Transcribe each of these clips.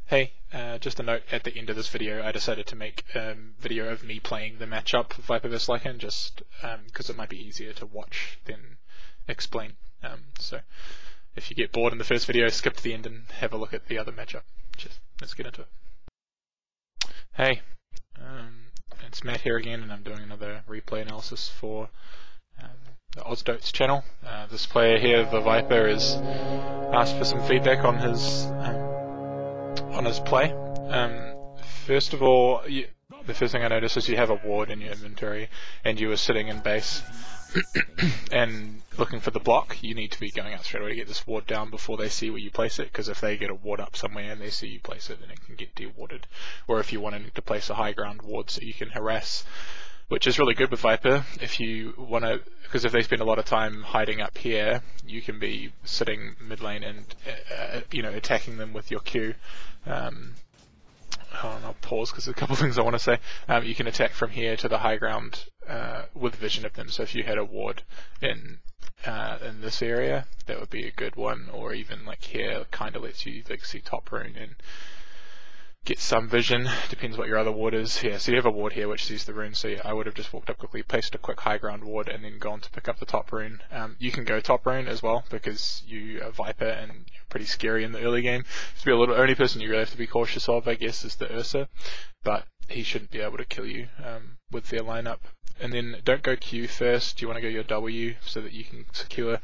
Hey, just a note at the end of this video, I decided to make a video of me playing the matchup of Viper vs Lycan, just because it might be easier to watch than explain. So if you get bored in the first video, skip to the end and have a look at the other matchup. Let's get into it. Hey, it's Matt here again, and I'm doing another replay analysis for the OzDots channel. This player here, the Viper, is asked for some feedback on his play. First of all, the first thing I noticed is you have a ward in your inventory, and you were sitting in base and looking for the block. You need to be going out straight away to get this ward down before they see where you place it, because if they get a ward up somewhere and they see you place it, then it can get dewarded. Or if you wanted to place a high ground ward so you can harass, which is really good with Viper. If you want to, because if they spend a lot of time hiding up here, you can be sitting mid lane and attacking them with your Q. I'll pause because there's a couple of things I want to say. You can attack from here to the high ground with vision of them. So if you had a ward in this area, that would be a good one. Or even like here, kind of lets you like see top rune and get some vision. Depends what your other ward is. Yeah, so you have a ward here which sees the rune. So yeah, I would have just walked up quickly, placed a quick high ground ward, and then gone to pick up the top rune. You can go top rune as well because you are Viper and you're pretty scary in the early game. The only person you really have to be cautious of, I guess, is the Ursa, but he shouldn't be able to kill you with their lineup. And then don't go Q first. You want to go your W so that you can secure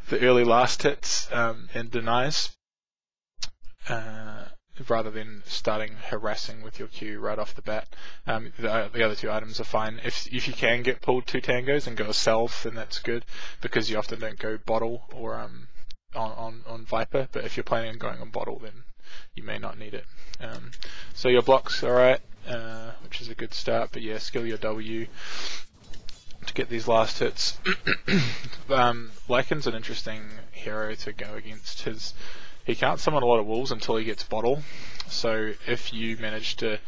the early last hits and denies. Rather than starting harassing with your Q right off the bat. The other two items are fine. If you can get pulled 2 tangos and go a self, then that's good, because you often don't go bottle or on Viper, but if you're planning on going on bottle, then you may not need it. So your block's alright, which is a good start, but yeah, skill your W to get these last hits. Lycan's an interesting hero to go against. He can't summon a lot of wolves until he gets bottle, so if you manage to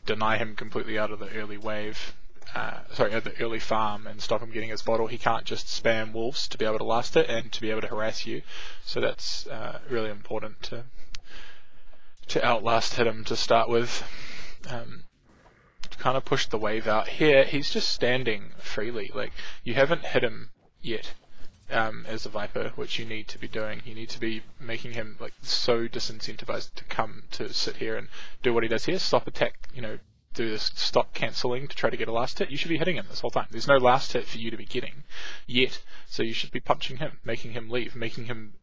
deny him completely out of the early wave, the early farm, and stop him getting his bottle, he can't just spam wolves to be able to last it and to be able to harass you. So that's really important to outlast hit him to start with. To kind of push the wave out here, he's just standing freely. Like, you haven't hit him yet. As a Viper, which you need to be doing. You need to be making him like so disincentivized to come to sit here and do what he does here. Stop attack, do this stop cancelling to try to get a last hit. You should be hitting him this whole time. There's no last hit for you to be getting yet, so you should be punching him, making him leave, making him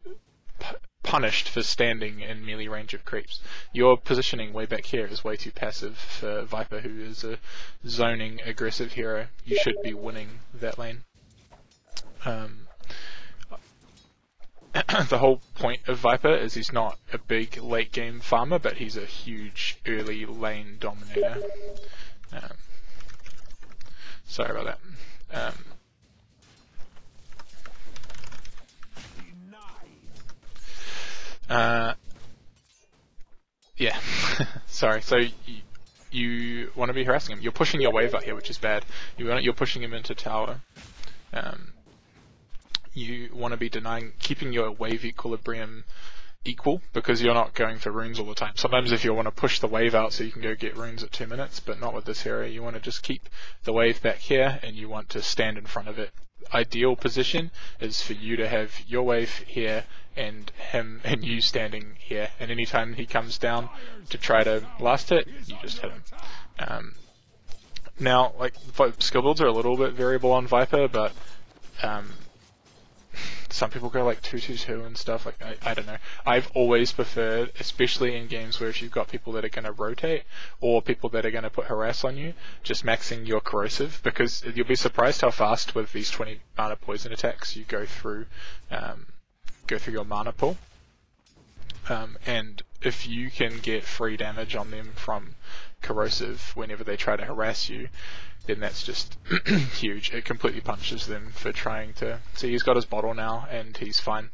punished for standing in melee range of creeps. Your positioning way back here is way too passive for Viper, who is a zoning aggressive hero. You should be winning that lane. The whole point of Viper is he's not a big late game farmer, but he's a huge early lane dominator. Sorry about that. Yeah, sorry. So you want to be harassing him. You're pushing your wave out here, which is bad. You're pushing him into tower. You want to be keeping your wave equilibrium equal, because you're not going for runes all the time. Sometimes if you want to push the wave out so you can go get runes at 2 minutes, but not with this hero. You want to just keep the wave back here, and you want to stand in front of it. Ideal position is for you to have your wave here and him and you standing here, and anytime he comes down to try to last hit, you just hit him. Now, like, skill builds are a little bit variable on Viper, but some people go like 2-2-2 and stuff. Like, I don't know. I've always preferred, especially in games where if you've got people that are going to rotate or people that are going to put harass on you, just maxing your corrosive, because you'll be surprised how fast with these 20 mana poison attacks you go through your mana pool. And if you can get free damage on them from corrosive whenever they try to harass you, then that's just huge. It completely punishes them for trying to... See, he's got his bottle now, and he's fine.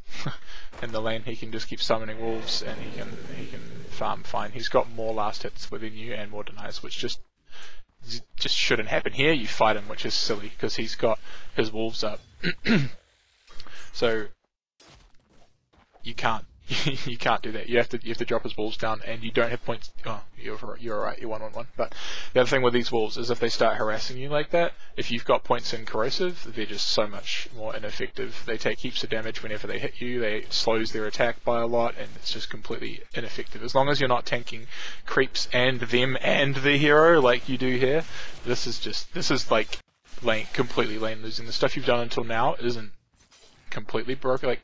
In the lane, he can just keep summoning wolves, and he can farm fine. He's got more last hits within you and more denies, which just shouldn't happen. Here, you fight him, which is silly, because he's got his wolves up. So, you can't you can't do that. You have to drop his wolves down, and you don't have points. Oh, you're alright. You're 1-on-1. But the other thing with these wolves is if they start harassing you like that, if you've got points in corrosive, they're just so much more ineffective. They take heaps of damage whenever they hit you. They slows their attack by a lot, and it's just completely ineffective. As long as you're not tanking creeps and them and the hero like you do here, this is like completely lane losing. The stuff you've done until now isn't completely broken, like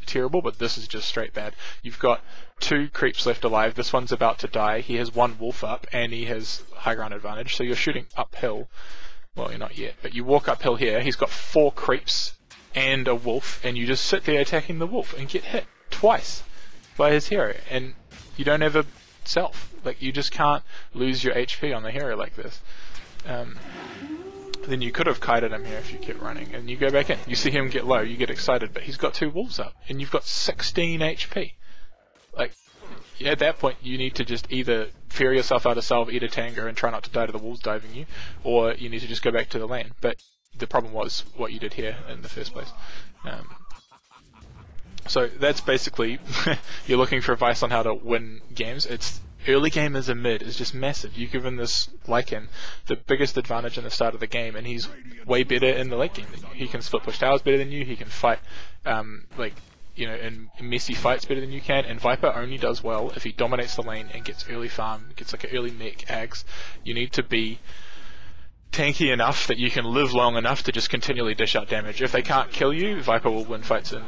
terrible, but this is just straight bad. You've got 2 creeps left alive. This one's about to die. He has 1 wolf up, and he has high ground advantage. So you're shooting uphill. Well, you're not yet, but you walk uphill here. He's got 4 creeps and a wolf, and you just sit there attacking the wolf and get hit twice by his hero, and you don't have a self. Like, you just can't lose your HP on the hero like this. Then you could have kited him here if you kept running, and you go back in. You see him get low, you get excited, but he's got 2 wolves up, and you've got 16 HP. Like, at that point, you need to just either ferry yourself out of salve, eat a tango, and try not to die to the wolves diving you, or you need to just go back to the lane. But the problem was what you did here in the first place. So that's basically, you're looking for advice on how to win games. It's early game as a mid is just massive. You've given this Lycan the biggest advantage in the start of the game, and he's way better in the late game than you. He can split push towers better than you. He can fight, in messy fights better than you can. And Viper only does well if he dominates the lane and gets early farm, gets like an early mech ags. You need to be tanky enough that you can live long enough to just continually dish out damage. If they can't kill you, Viper will win fights in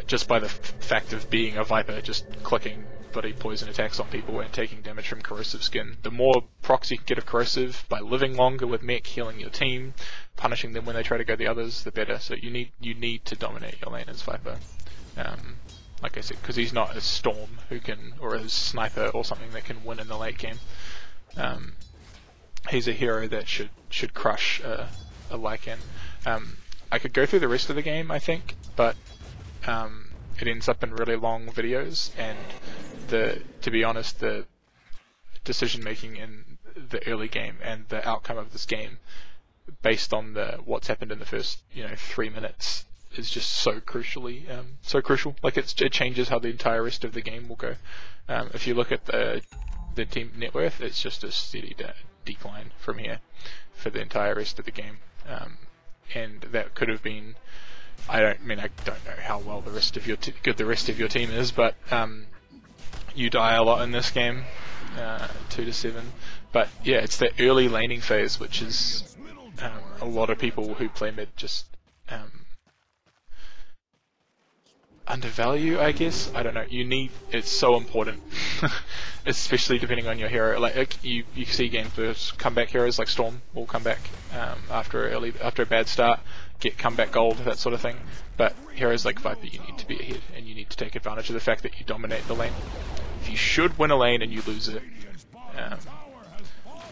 just by the fact of being a Viper, just clicking bloody poison attacks on people and taking damage from corrosive skin. The more procs you can get of corrosive by living longer with mech, healing your team, punishing them when they try to go the others, the better. So you need to dominate your lane as Viper. Like I said, because he's not a Storm who can, or a Sniper or something that can win in the late game. He's a hero that should crush a Lycan. I could go through the rest of the game, I think, but it ends up in really long videos, and to be honest, the decision making in the early game and the outcome of this game, based on what's happened in the first 3 minutes, is just so crucial. Like it changes how the entire rest of the game will go. If you look at the team net worth, it's just a steady decline from here for the entire rest of the game, and that could have been. I don't know how well the rest of your team is, but you die a lot in this game, 2-7. But yeah, it's the early laning phase, which is a lot of people who play mid just undervalue, I guess. I don't know. It's so important, especially depending on your hero. Like you see games where comeback heroes like Storm will come back after a bad start, get comeback gold, that sort of thing. But heroes like Viper, you need to be ahead, and you need to take advantage of the fact that you dominate the lane. If you should win a lane and you lose it,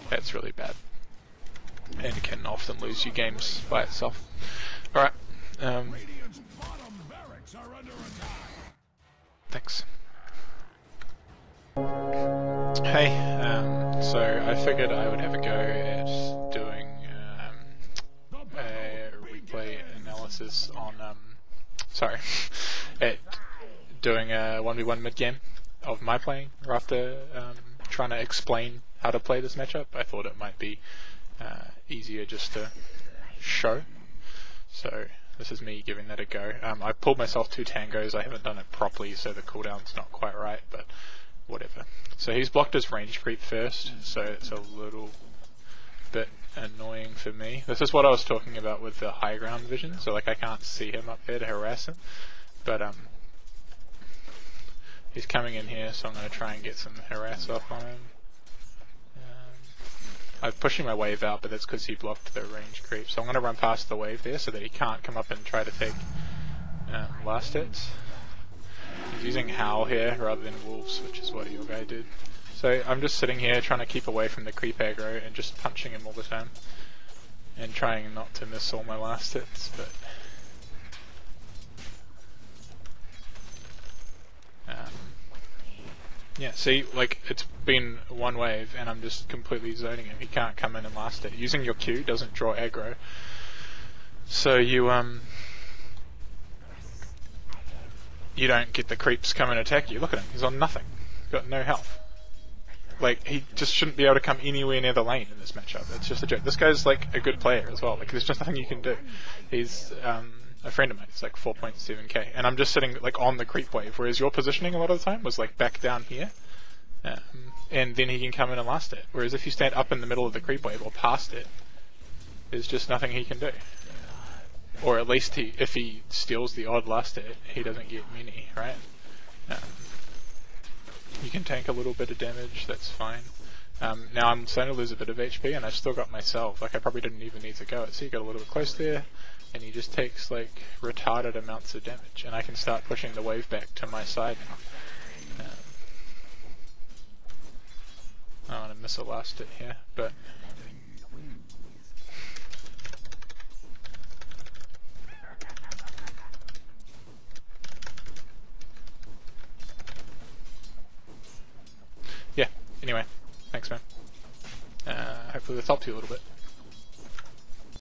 that's really bad, and can often lose you games by itself. Alright, thanks. Hey, so I figured I would have a go at doing a replay analysis on, at doing a 1v1 mid game of my playing after trying to explain how to play this matchup. I thought it might be easier just to show. So this is me giving that a go. I pulled myself 2 tangos. I haven't done it properly, so the cooldown's not quite right, but whatever. So he's blocked his range creep first, so it's a little bit annoying for me. This is what I was talking about with the high ground vision, so like I can't see him up there to harass him, but he's coming in here, so I'm going to try and get some harass off on him. I'm pushing my wave out, but that's because he blocked the range creep, so I'm going to run past the wave there so that he can't come up and try to take last hits. He's using Howl here rather than Wolves, which is what your guy did. So I'm just sitting here trying to keep away from the creep aggro and just punching him all the time. And trying not to miss all my last hits, but... yeah, see, like, it's been one wave and I'm just completely zoning him. He can't come in and last it. Using your Q doesn't draw aggro. So you, you don't get the creeps come and attack you. Look at him, he's on nothing. He's got no health. Like, he just shouldn't be able to come anywhere near the lane in this matchup. It's just a joke. This guy's like a good player as well. Like, there's just nothing you can do. He's a friend of mine. He's like 4.7k, and I'm just sitting like on the creep wave. Whereas your positioning a lot of the time was like back down here, and then he can come in and last it. Whereas if you stand up in the middle of the creep wave or past it, there's just nothing he can do. Or at least if he steals the odd last hit, he doesn't get many, right? You can tank a little bit of damage, that's fine. Now I'm starting to lose a bit of HP and I've still got my salve. Like, I probably didn't even need to go it. So you got a little bit close there, and he just takes like retarded amounts of damage, and I can start pushing the wave back to my side now. I want to miss a last hit here, but yeah, anyway, thanks man. Hopefully this helped you a little bit.